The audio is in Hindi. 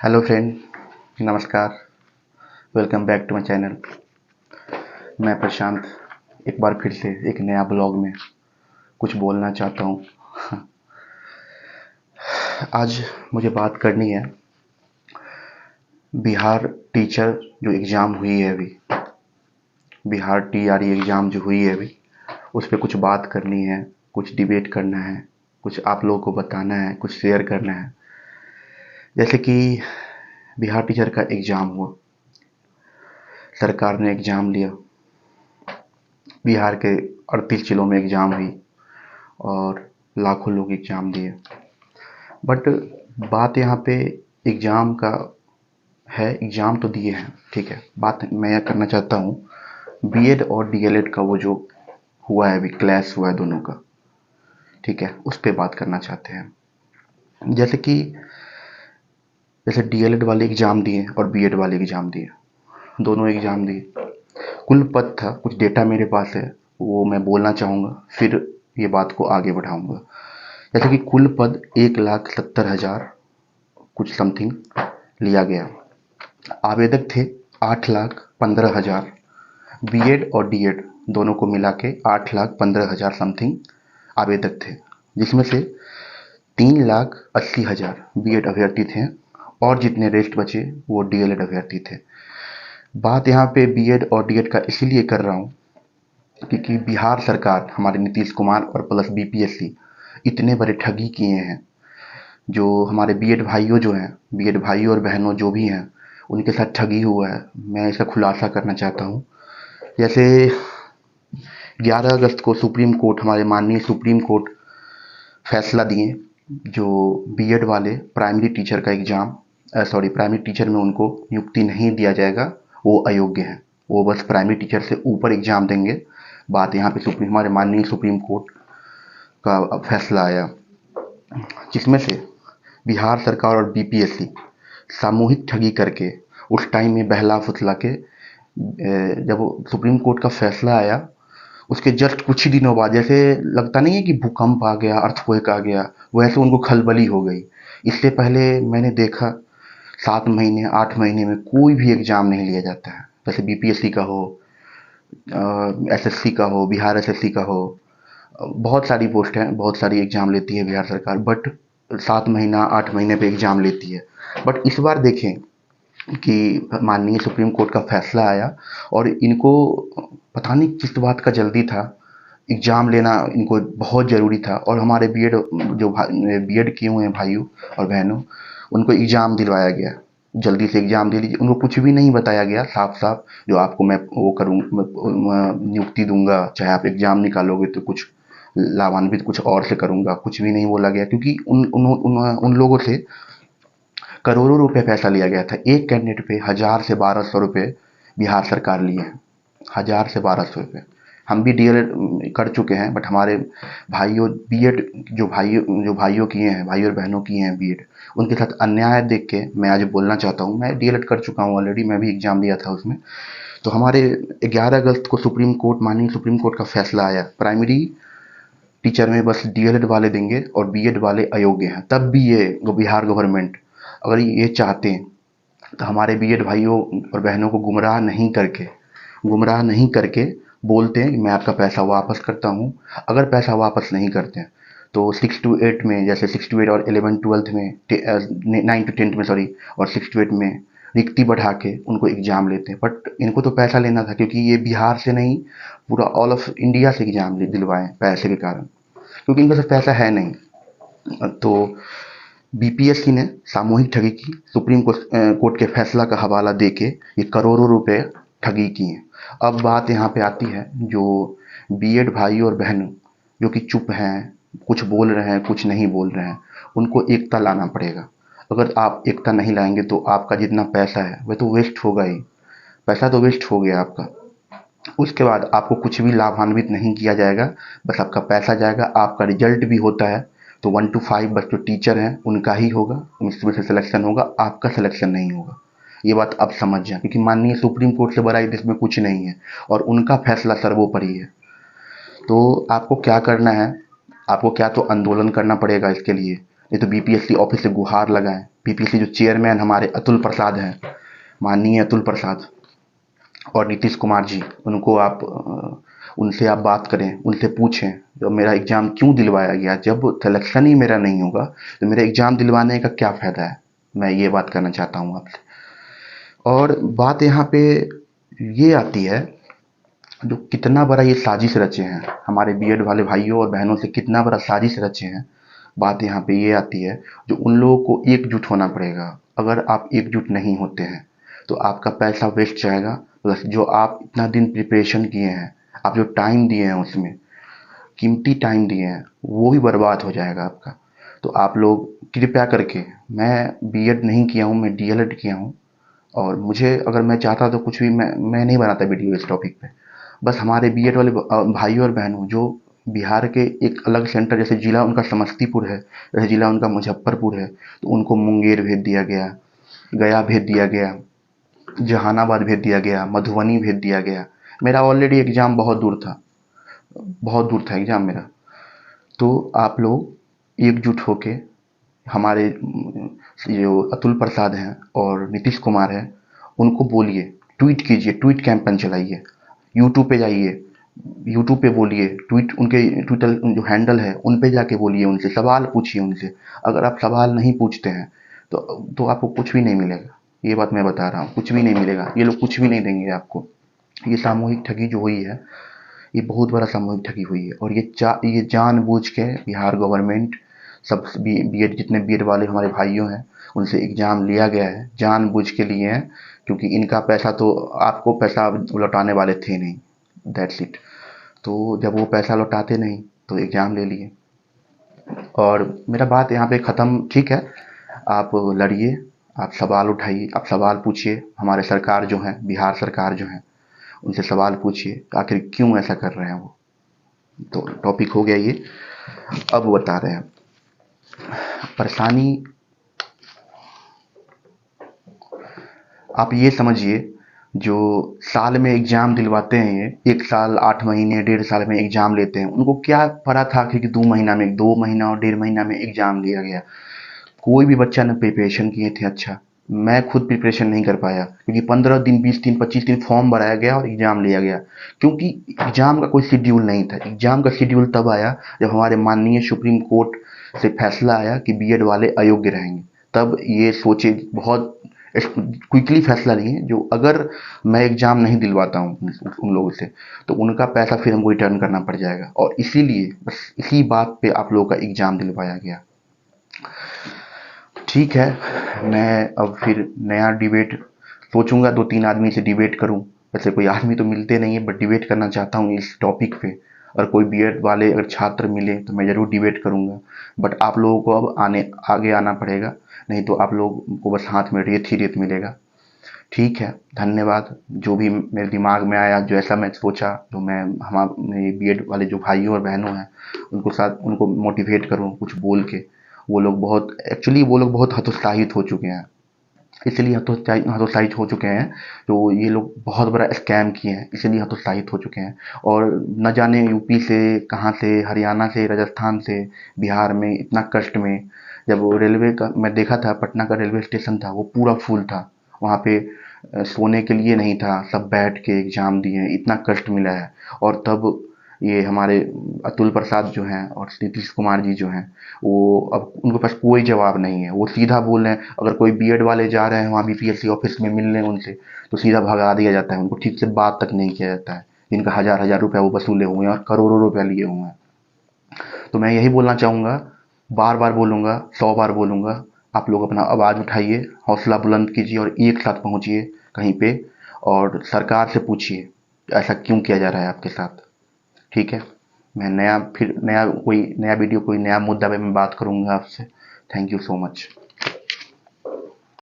हेलो फ्रेंड, नमस्कार। Welcome back to my channel. मैं प्रशांत एक बार फिर से एक नया ब्लॉग में कुछ बोलना चाहता हूँ। आज मुझे बात करनी है बिहार टीचर जो एग्ज़ाम हुई है अभी, बिहार टीआरई एग्ज़ाम जो हुई है अभी, उस पर कुछ बात करनी है, कुछ डिबेट करना है, कुछ आप लोगों को बताना है, कुछ शेयर करना है। जैसे कि बिहार टीचर का एग्ज़ाम हुआ, सरकार ने एग्ज़ाम लिया, बिहार के 38 जिलों में एग्ज़ाम हुई और लाखों लोग एग्ज़ाम दिए। बट बात यहाँ पे एग्ज़ाम का है, एग्ज़ाम तो दिए हैं, ठीक है। बात मैं यह करना चाहता हूँ बीएड और डीएलएड का, वो जो हुआ है अभी, क्लैश हुआ है दोनों का, ठीक है, उस पर बात करना चाहते हैं। जैसे डीएलएड वाले एग्ज़ाम दिए और बीएड वाले एग्ज़ाम दिए, दोनों एग्ज़ाम दिए। कुल पद था, कुछ डेटा मेरे पास है, वो मैं बोलना चाहूँगा, फिर ये बात को आगे बढ़ाऊँगा। जैसे कि कुल पद 1,70,000 कुछ समथिंग लिया गया। आवेदक थे 8,15,000। बीएड और डीएड दोनों को मिला के 8,15,000 समथिंग आवेदक थे, जिसमें से 3,80,000 बीएड अभ्यर्थी थे और जितने रेस्ट बचे वो डीएलएड अभ्यर्थी थे। बात यहाँ पे बीएड और डीएड का इसीलिए कर रहा हूँ क्योंकि बिहार सरकार, हमारे नीतीश कुमार और प्लस बीपीएससी इतने बड़े ठगी किए हैं। जो हमारे बीएड भाइयों जो हैं, बीएड भाइयों और बहनों जो भी हैं, उनके साथ ठगी हुआ है। मैं इसका खुलासा करना चाहता हूँ। जैसे 11 अगस्त को सुप्रीम कोर्ट, हमारे माननीय सुप्रीम कोर्ट फैसला दिए, जो बीएड वाले प्राइमरी टीचर का एग्ज़ाम, प्राइमरी टीचर में उनको नियुक्ति नहीं दिया जाएगा, वो अयोग्य हैं, वो बस प्राइमरी टीचर से ऊपर एग्ज़ाम देंगे। बात यहाँ पे हमारे माननीय सुप्रीम कोर्ट का फैसला आया, जिसमें से बिहार सरकार और बीपीएससी सामूहिक ठगी करके उस टाइम में बहला फुसला के, जब सुप्रीम कोर्ट का फैसला आया उसके जस्ट कुछ ही दिनों बाद, जैसे लगता नहीं है कि भूकंप आ गया, अर्थक्वेक आ गया, वैसे उनको खलबली हो गई। इससे पहले मैंने देखा 7 महीने 8 महीने में कोई भी एग्ज़ाम नहीं लिया जाता है। जैसे बीपीएससी का हो, एसएससी का हो, बिहार एसएससी का हो, बहुत सारी पोस्ट हैं, बहुत सारी एग्ज़ाम लेती है बिहार सरकार, बट 7 महीना 8 महीने पे एग्ज़ाम लेती है। बट इस बार देखें कि माननीय सुप्रीम कोर्ट का फैसला आया और इनको पता नहीं किस बात का जल्दी था, एग्ज़ाम लेना इनको बहुत ज़रूरी था। और हमारे बीएड जो बीएड किए हुए हैं भाइयों और बहनों, उनको एग्ज़ाम दिलवाया गया, जल्दी से एग्ज़ाम दे लीजिए। उनको कुछ भी नहीं बताया गया साफ साफ, जो आपको मैं वो करूँ, नियुक्ति दूंगा, चाहे आप एग्ज़ाम निकालोगे तो कुछ लाभान्वित कुछ और से करूँगा, कुछ भी नहीं बोला गया। क्योंकि उन लोगों से करोड़ों रुपए पैसा लिया गया था। एक कैंडिडेट पे 1,000 से 1,200 रुपये बिहार सरकार लिए हैं, 1,000 से 1,200 रुपये। हम भी डीएलएड कर चुके हैं, बट हमारे भाइयों बीएड, जो भाइयों किए हैं, भाई और बहनों किए हैं बीएड, उनके साथ अन्याय देख के मैं आज बोलना चाहता हूँ। मैं डीएलएड कर चुका हूँ ऑलरेडी, मैं भी एग्ज़ाम दिया था उसमें। तो हमारे 11 अगस्त को सुप्रीम कोर्ट, माननीय सुप्रीम कोर्ट का फैसला आया, प्राइमरी टीचर में बस डीएलएड वाले देंगे और बीएड वाले अयोग्य हैं। तब भी ये बिहार गवर्नमेंट अगर ये चाहते हैं तो हमारे बीएड भाइयों और बहनों को गुमराह नहीं करके बोलते हैं कि मैं आपका पैसा वापस करता हूँ। अगर पैसा वापस नहीं करते हैं तो 6 to 8 में, जैसे 6 to 8 और 11 12th में, 9 to 10th में सॉरी, और 6 to 8 में रिक्ति बढ़ा के उनको एग्ज़ाम लेते हैं। बट इनको तो पैसा लेना था, क्योंकि ये बिहार से नहीं, पूरा ऑल ऑफ इंडिया से एग्ज़ाम दिलवाएं पैसे के कारण, क्योंकि इनके पास पैसा है नहीं। तो बीपीएससी ने सामूहिक ठगी की, सुप्रीम कोर्ट के फैसला का हवाला देके ये करोड़ों रुपए ठगी की हैं। अब बात यहाँ पे आती है, जो बीएड भाई और बहन जो कि चुप हैं, कुछ बोल रहे हैं, कुछ नहीं बोल रहे हैं, उनको एकता लाना पड़ेगा। अगर आप एकता नहीं लाएंगे तो आपका जितना पैसा है वह तो वेस्ट होगा ही, पैसा तो वेस्ट हो गया आपका। उसके बाद आपको कुछ भी लाभान्वित नहीं किया जाएगा, बस आपका पैसा जाएगा। आपका रिजल्ट भी होता है तो 1 to 5 बस जो टीचर हैं उनका ही होगा, उसमें से सिलेक्शन होगा, आपका सिलेक्शन नहीं होगा। ये बात आप समझ जाएं, क्योंकि माननीय सुप्रीम कोर्ट से बड़ा ही देश में कुछ नहीं है और उनका फैसला सर्वोपरि है। तो आपको क्या करना है, आपको क्या तो आंदोलन करना पड़ेगा इसके लिए, नहीं तो बीपीएससी ऑफिस से गुहार लगाएं। बीपीएससी जो चेयरमैन हमारे अतुल प्रसाद हैं, माननीय अतुल प्रसाद और नीतीश कुमार जी, उनको आप उनसे आप बात करें, उनसे पूछें जो मेरा एग्ज़ाम क्यों दिलवाया गया। जब सिलेक्शन ही मेरा नहीं होगा तो मेरा एग्ज़ाम दिलवाने का क्या फ़ायदा है। मैं ये बात करना चाहता हूँ आपसे। और बात यहाँ पे ये आती है, जो कितना बड़ा ये साजिश रचे हैं हमारे बीएड वाले भाइयों और बहनों से, कितना बड़ा साजिश रचे हैं। बात यहाँ पे ये आती है, जो उन लोगों को एकजुट होना पड़ेगा। अगर आप एकजुट नहीं होते हैं तो आपका पैसा वेस्ट जाएगा, प्लस जो आप इतना दिन प्रिपरेशन किए हैं, आप जो टाइम दिए हैं उसमें कीमती टाइम दिए हैं, वो भी बर्बाद हो जाएगा आपका। तो आप लोग कृपया करके, मैं बीएड नहीं किया हूँ, मैं डीएलएड किया हूँ, और मुझे अगर मैं चाहता तो कुछ भी मैं नहीं बनाता वीडियो इस टॉपिक पे। बस हमारे बीएड वाले भाइयों और बहनों जो बिहार के एक अलग सेंटर, जैसे जिला उनका समस्तीपुर है, जैसे जिला उनका मुजफ्फरपुर है, तो उनको मुंगेर भेज दिया गया, गया भेज दिया गया, जहानाबाद भेज दिया गया, मधुबनी भेज दिया गया। मेरा ऑलरेडी एग्ज़ाम बहुत दूर था, बहुत दूर था एग्ज़ाम मेरा। तो आप लोग एकजुट होके हमारे जो अतुल प्रसाद हैं और नीतीश कुमार हैं, उनको बोलिए, ट्वीट कीजिए, ट्वीट कैंपेन चलाइए, यूट्यूब पे जाइए, यूट्यूब पे बोलिए, ट्वीट उनके ट्विटर जो हैंडल है उन पे जाके बोलिए, उनसे सवाल पूछिए उनसे। अगर आप सवाल नहीं पूछते हैं तो आपको कुछ भी नहीं मिलेगा। ये बात मैं बता रहा हूँ, कुछ भी नहीं मिलेगा। ये लोग कुछ भी नहीं देंगे आपको। ये सामूहिक ठगी जो हुई है, ये बहुत बड़ा सामूहिक ठगी हुई है, और ये जानबूझ के बिहार गवर्नमेंट, सब बीएड जितने बीएड वाले हमारे भाइयों हैं उनसे एग्ज़ाम लिया गया है, जानबूझ के लिए हैं, क्योंकि इनका पैसा तो आपको पैसा लौटाने वाले थे नहीं, दैट्स इट। तो जब वो पैसा लौटाते नहीं तो एग्ज़ाम ले लिए। और मेरा बात यहाँ पे ख़त्म, ठीक है। आप लड़िए, आप सवाल उठाइए, आप सवाल पूछिए, हमारे सरकार जो है, बिहार सरकार जो है, उनसे सवाल पूछिए आखिर क्यों ऐसा कर रहे हैं वो। तो टॉपिक हो गया ये। अब बता रहे हैं परेशानी। आप ये समझिए, जो साल में एग्ज़ाम दिलवाते हैं, ये 1 साल 8 महीने 1.5 साल में एग्ज़ाम लेते हैं, उनको क्या पता था कि 2 महीना में, 2 महीना और 1.5 महीना में एग्ज़ाम लिया गया। कोई भी बच्चा ने प्रिपरेशन किए थे अच्छा। मैं खुद प्रिपरेशन नहीं कर पाया, क्योंकि 15 दिन, 20 दिन, 25 दिन फॉर्म भराया गया और एग्ज़ाम लिया गया, क्योंकि एग्ज़ाम का कोई शेड्यूल नहीं था। एग्ज़ाम का शेड्यूल तब आया जब हमारे माननीय सुप्रीम कोर्ट से फैसला आया कि बीएड वाले अयोग्य रहेंगे। तब ये सोचे, बहुत क्विकली फैसला लिए, जो अगर मैं एग्ज़ाम नहीं दिलवाता हूँ उन लोगों से तो उनका पैसा फिर हमको रिटर्न करना पड़ जाएगा, और इसीलिए बस इसी बात पे आप लोगों का एग्ज़ाम दिलवाया गया। ठीक है, मैं अब फिर नया डिबेट सोचूंगा, 2-3 आदमी से डिबेट करूं। वैसे कोई आदमी तो मिलते नहीं है, बट डिबेट करना चाहता हूं इस टॉपिक पे। और कोई बीएड वाले अगर छात्र मिले तो मैं ज़रूर डिबेट करूंगा। बट आप लोगों को अब आगे आना पड़ेगा, नहीं तो आप लोग को बस हाथ में रेत ही रेत मिलेगा। ठीक है, धन्यवाद। जो भी मेरे दिमाग में आया, जैसा मैं सोचा, जो मैं हमारे बीएड वाले जो भाइयों और बहनों हैं उनको मोटिवेट करूं कुछ बोल के। वो लोग बहुत हतोत्साहित हो चुके हैं, इसलिए हतोत्साहित हो चुके हैं। तो ये लोग बहुत बड़ा स्कैम किए हैं, इसलिए हतोत्साहित हो चुके हैं। और न जाने यूपी से, कहाँ से, हरियाणा से, राजस्थान से, बिहार में इतना कष्ट में, जब वो रेलवे का मैं देखा था, पटना का रेलवे स्टेशन था वो पूरा फुल था। वहाँ पे सोने के लिए नहीं था, सब बैठ के एग्जाम दिए, इतना कष्ट मिला है। और तब ये हमारे अतुल प्रसाद जो हैं और नीतीश कुमार जी जो हैं, वो अब उनके पास कोई जवाब नहीं है। वो सीधा बोल रहे हैं, अगर कोई बीएड वाले जा रहे हैं वहाँ बीपीएससी ऑफिस में मिलने उनसे, तो सीधा भगा दिया जाता है, उनको ठीक से बात तक नहीं किया जाता है। जिनका हजार हजार रुपया वो वसूले हुए हैं और करोड़ों रुपया लिए हुए हैं। तो मैं यही बोलना चाहूँगा, बार बार बोलूँगा, 100 बार बोलूँगा, आप लोग अपना आवाज़ उठाइए, हौसला बुलंद कीजिए और एक साथ पहुँचिए कहीं पे, और सरकार से पूछिए ऐसा क्यों किया जा रहा है आपके साथ। ठीक है, मैं नया वीडियो, कोई नया मुद्दा पे मैं बात करूँगा आपसे। Thank you so much.